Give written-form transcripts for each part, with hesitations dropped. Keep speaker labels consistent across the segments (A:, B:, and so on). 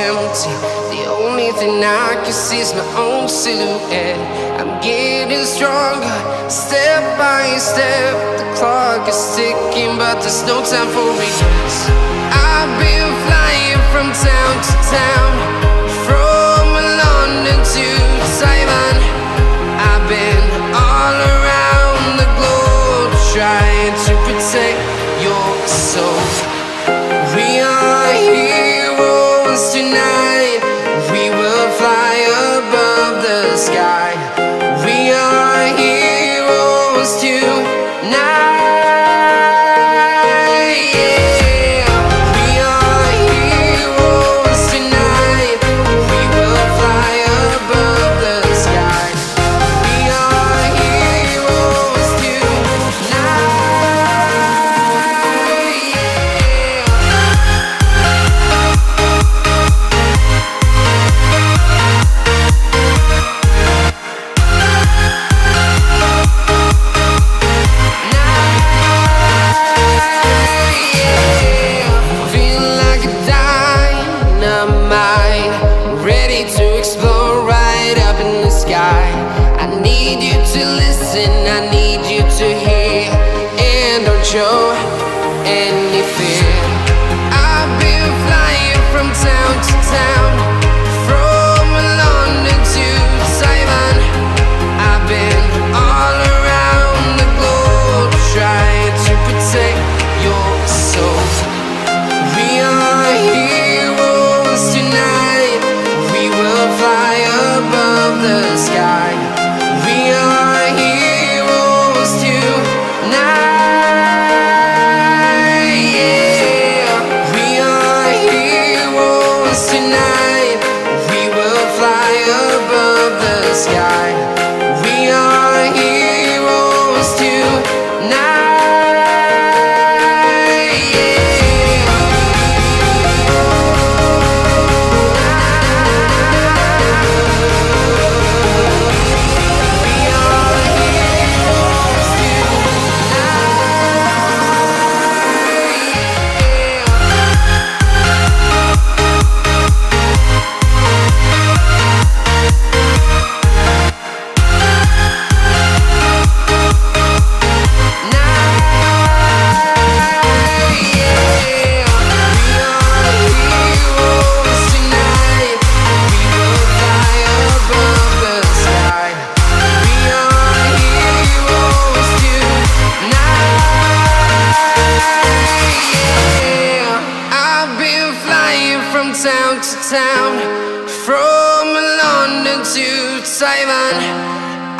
A: empty. The only thing I can see is my own silhouette. I'm getting stronger, step by step. The clock is ticking, but there's no time for regrets. I've been flying from town to town, from London to Taiwan. I've been all around the globe, trying to protect your soul. We are heroes tonight. We will fly above the sky. We are heroes tonight. Show any fear. I've been flying from town to town, from London to Taiwan. I've been all around the globe, trying to protect your soul. We are heroes tonight. We will fly above the sky. We are heroes tonight.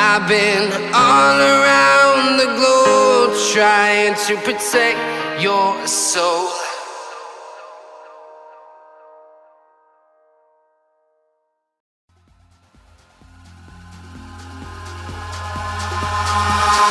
A: I've been all around the globe, trying to protect your soul.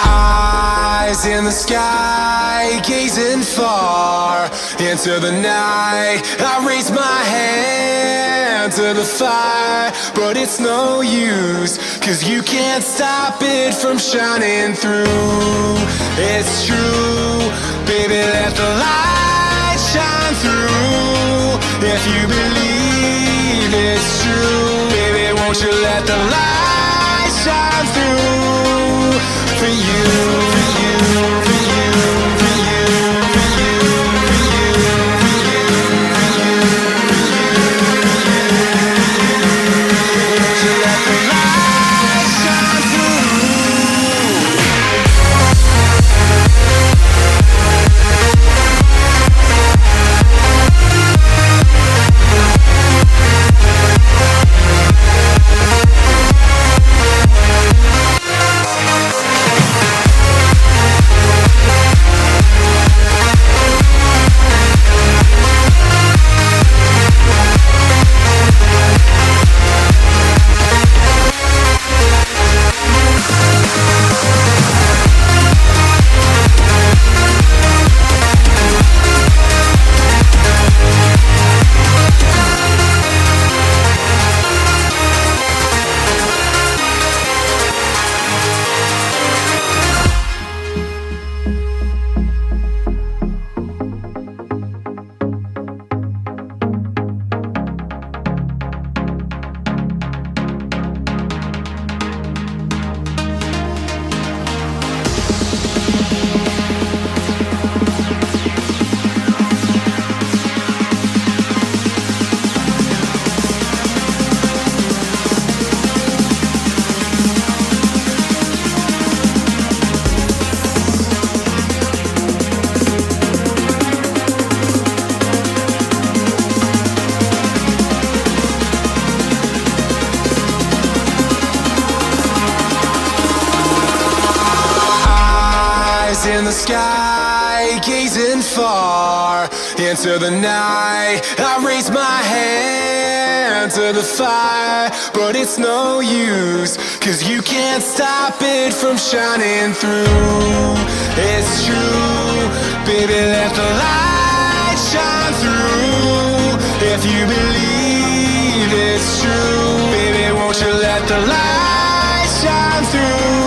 B: Eyes in the sky, gazing far into the night. I raise my hand to the fire, but it's no use, 'cause you can't stop it from shining through. It's true, baby, let the light shine through. If you believe it's true, baby, won't you let the light shine through for you, for you, for you, for you, for you, for you, for you, for you, for you. Won't you let the light shine through? the sky, gazing far into the night. I raise my hand to the fire, but it's no use, 'cause you can't stop it from shining through. It's true, baby, let the light shine through. If you believe it's true, baby, won't you let the light shine through?